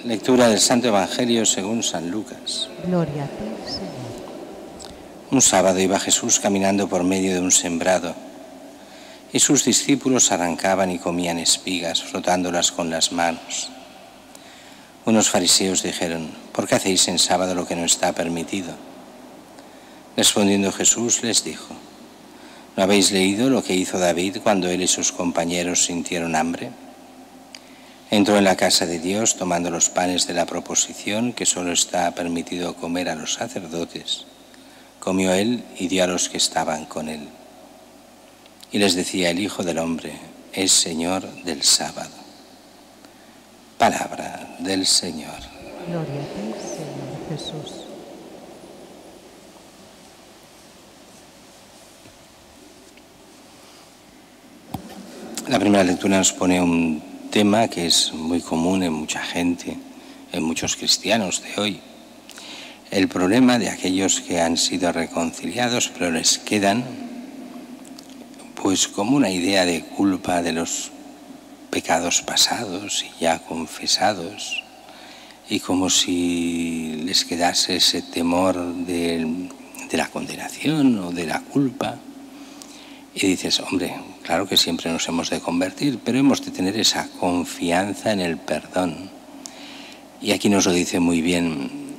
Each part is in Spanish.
Lectura del Santo Evangelio según San Lucas. Gloria a ti, Señor. Un sábado iba Jesús caminando por medio de un sembrado, y sus discípulos arrancaban y comían espigas, frotándolas con las manos. Unos fariseos dijeron: ¿por qué hacéis en sábado lo que no está permitido? Respondiendo Jesús les dijo: ¿no habéis leído lo que hizo David cuando él y sus compañeros sintieron hambre? Entró en la casa de Dios tomando los panes de la proposición que solo está permitido comer a los sacerdotes. Comió él y dio a los que estaban con él. Y les decía: el Hijo del Hombre es Señor del sábado. Palabra del Señor. Gloria a ti, Señor Jesús. La primera lectura nos pone un tema que es muy común en mucha gente, en muchos cristianos de hoy. El problema de aquellos que han sido reconciliados, pero les quedan pues como una idea de culpa de los pecados pasados y ya confesados, y como si les quedase ese temor de la condenación o de la culpa. Y dices: hombre, claro que siempre nos hemos de convertir, pero hemos de tener esa confianza en el perdón. Y aquí nos lo dice muy bien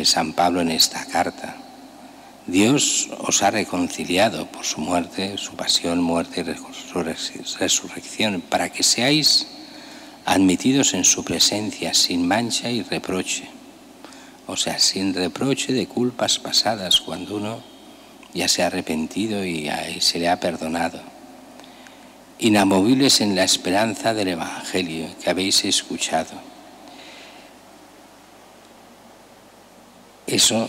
San Pablo en esta carta. Dios os ha reconciliado por su muerte, su pasión, muerte y resurrección, para que seáis admitidos en su presencia sin mancha y reproche. O sea, sin reproche de culpas pasadas, cuando uno ya se ha arrepentido y se le ha perdonado. Inamovibles en la esperanza del Evangelio que habéis escuchado. Eso,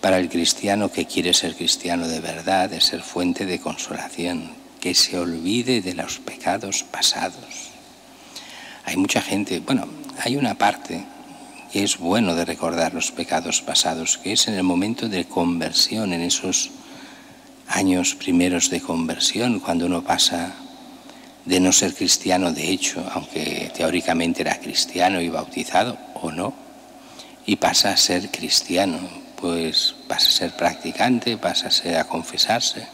para el cristiano que quiere ser cristiano de verdad, es ser fuente de consolación, que se olvide de los pecados pasados. Hay mucha gente, hay una parte que es bueno de recordar los pecados pasados, que es en el momento de conversión, en esos años primeros de conversión, cuando uno pasa de no ser cristiano de hecho, aunque teóricamente era cristiano y bautizado o no, y pasa a ser cristiano, pues pasa a ser practicante, pasa a confesarse,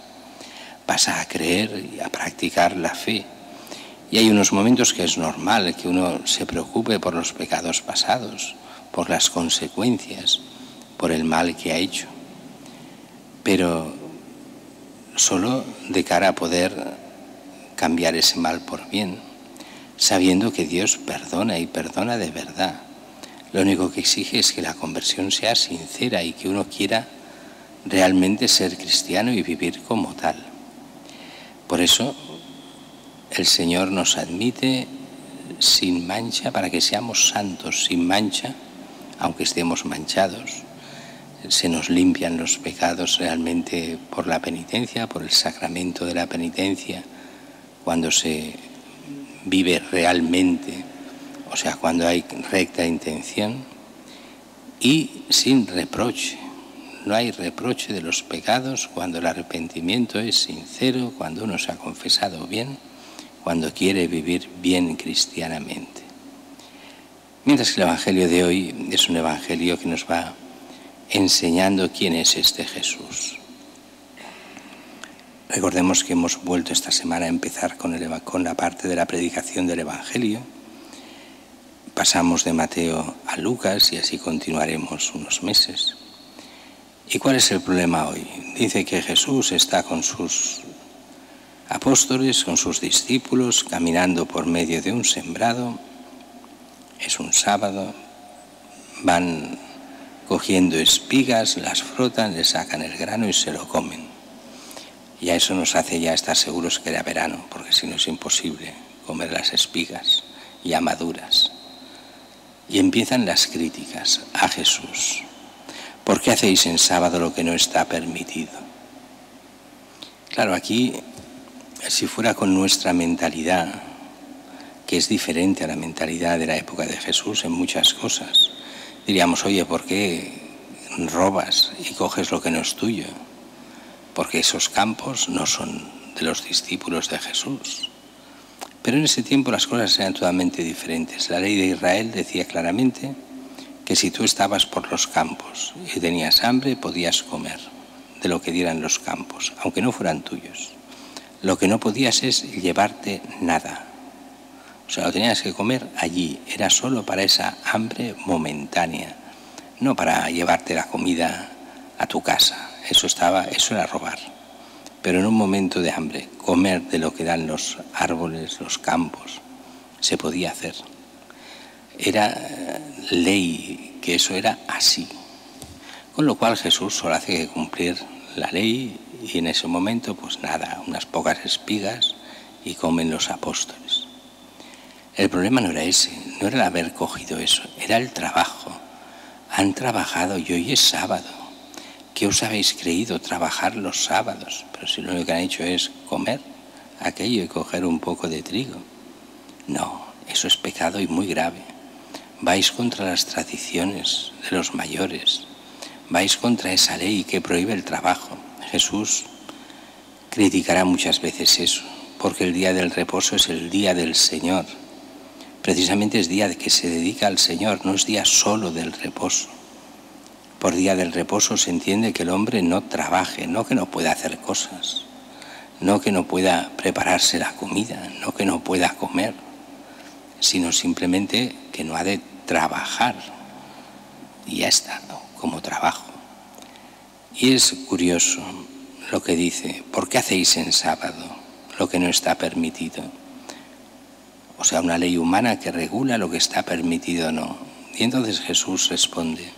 pasa a creer y a practicar la fe. Y hay unos momentos que es normal que uno se preocupe por los pecados pasados, por las consecuencias, por el mal que ha hecho, pero solo de cara a poder cambiar ese mal por bien, sabiendo que Dios perdona y perdona de verdad. Lo único que exige es que la conversión sea sincera y que uno quiera realmente ser cristiano y vivir como tal. Por eso el Señor nos admite sin mancha para que seamos santos, sin mancha, aunque estemos manchados. Se nos limpian los pecados realmente por la penitencia, por el sacramento de la penitencia, cuando se vive realmente, o sea, cuando hay recta intención, y sin reproche. No hay reproche de los pecados cuando el arrepentimiento es sincero, cuando uno se ha confesado bien, cuando quiere vivir bien cristianamente. Mientras que el Evangelio de hoy es un Evangelio que nos va enseñando quién es este Jesús. Recordemos que hemos vuelto esta semana a empezar con la parte de la predicación del Evangelio. Pasamos de Mateo a Lucas y así continuaremos unos meses. ¿Y cuál es el problema hoy? Dice que Jesús está con sus apóstoles, con sus discípulos, caminando por medio de un sembrado. Es un sábado, van cogiendo espigas, las frotan, le sacan el grano y se lo comen. Y a eso nos hace ya estar seguros que era verano, porque si no es imposible comer las espigas ya maduras. Y empiezan las críticas a Jesús. ¿Por qué hacéis en sábado lo que no está permitido? Claro, aquí, si fuera con nuestra mentalidad, que es diferente a la mentalidad de la época de Jesús en muchas cosas, diríamos: oye, ¿por qué robas y coges lo que no es tuyo? Porque esos campos no son de los discípulos de Jesús. Pero en ese tiempo las cosas eran totalmente diferentes. La ley de Israel decía claramente que si tú estabas por los campos y tenías hambre, podías comer de lo que dieran los campos, aunque no fueran tuyos. Lo que no podías es llevarte nada. O sea, lo tenías que comer allí. Era solo para esa hambre momentánea, no para llevarte la comida a tu casa. Eso era robar. Pero en un momento de hambre, comer de lo que dan los árboles, los campos, se podía hacer. Era ley que eso era así. Con lo cual Jesús solo hace que cumplir la ley y en ese momento, pues nada, unas pocas espigas y comen los apóstoles. El problema no era ese, no era el haber cogido eso, era el trabajo. Han trabajado y hoy es sábado. ¿Qué os habéis creído trabajar los sábados? Pero si lo único que han hecho es comer aquello y coger un poco de trigo. No, eso es pecado y muy grave. Vais contra las tradiciones de los mayores. Vais contra esa ley que prohíbe el trabajo. Jesús criticará muchas veces eso, porque el día del reposo es el día del Señor. Precisamente es día de que se dedica al Señor, no es día solo del reposo. Por día del reposo se entiende que el hombre no trabaje, no que no pueda hacer cosas, no que no pueda prepararse la comida, no que no pueda comer, sino simplemente que no ha de trabajar. Y ya está, ¿no? Como trabajo. Y es curioso lo que dice, ¿por qué hacéis en sábado lo que no está permitido? O sea, una ley humana que regula lo que está permitido o no. Y entonces Jesús responde,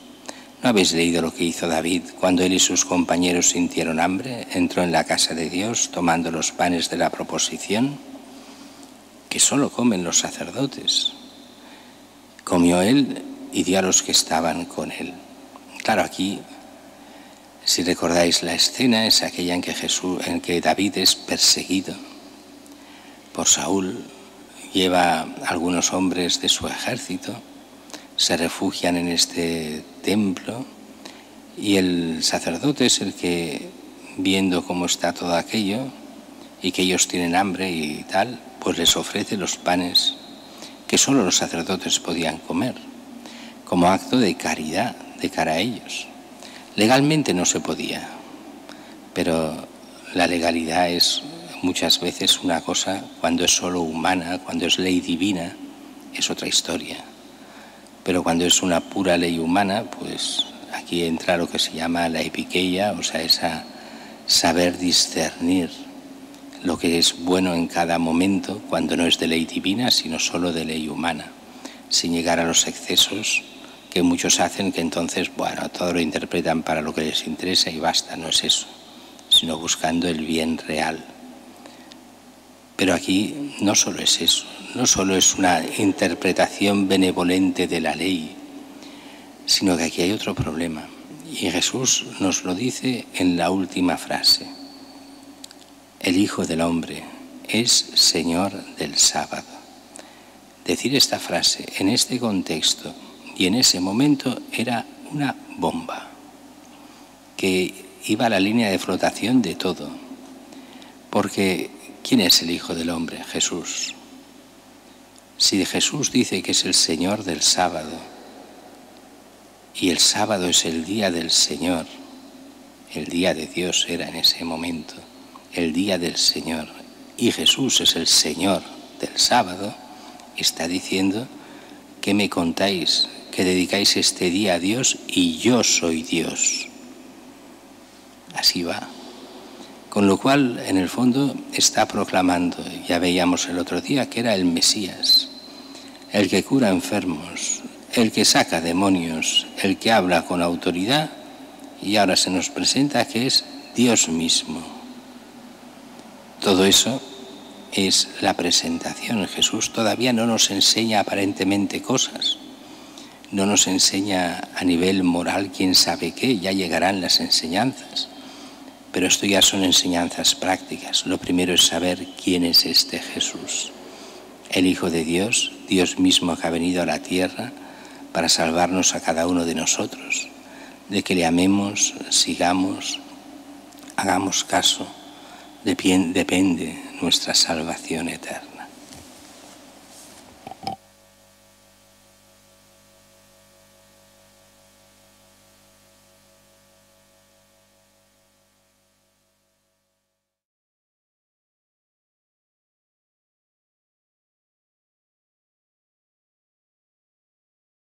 ¿no habéis leído lo que hizo David cuando él y sus compañeros sintieron hambre? Entró en la casa de Dios tomando los panes de la proposición, que solo comen los sacerdotes. Comió él y dio a los que estaban con él. Claro, aquí, si recordáis la escena, es aquella en que David es perseguido por Saúl, lleva a algunos hombres de su ejército, se refugian en este templo y el sacerdote es el que, viendo cómo está todo aquello y que ellos tienen hambre y tal, pues les ofrece los panes que solo los sacerdotes podían comer, como acto de caridad de cara a ellos. Legalmente no se podía, pero la legalidad es muchas veces una cosa, cuando es solo humana, cuando es ley divina, es otra historia. Pero cuando es una pura ley humana, pues aquí entra lo que se llama la epikeia, o sea, esa saber discernir lo que es bueno en cada momento, cuando no es de ley divina, sino solo de ley humana, sin llegar a los excesos que muchos hacen, que entonces, bueno, todo lo interpretan para lo que les interesa y basta, no es eso, sino buscando el bien real. Pero aquí no solo es eso, no solo es una interpretación benevolente de la ley, sino que aquí hay otro problema. Y Jesús nos lo dice en la última frase. El Hijo del Hombre es Señor del sábado. Decir esta frase en este contexto y en ese momento era una bomba que iba a la línea de flotación de todo. Porque ¿quién es el Hijo del Hombre? Jesús. Si Jesús dice que es el Señor del sábado y el sábado es el día del Señor, el día de Dios era en ese momento, el día del Señor, y Jesús es el Señor del sábado, está diciendo que me contáis que dedicáis este día a Dios y yo soy Dios. Así va. Con lo cual, en el fondo, está proclamando, ya veíamos el otro día, que era el Mesías, el que cura enfermos, el que saca demonios, el que habla con autoridad, y ahora se nos presenta que es Dios mismo. Todo eso es la presentación. Jesús todavía no nos enseña aparentemente cosas, no nos enseña a nivel moral quién sabe qué, ya llegarán las enseñanzas. Pero esto ya son enseñanzas prácticas. Lo primero es saber quién es este Jesús, el Hijo de Dios, Dios mismo que ha venido a la tierra para salvarnos a cada uno de nosotros, de que le amemos, sigamos, hagamos caso, depende nuestra salvación eterna.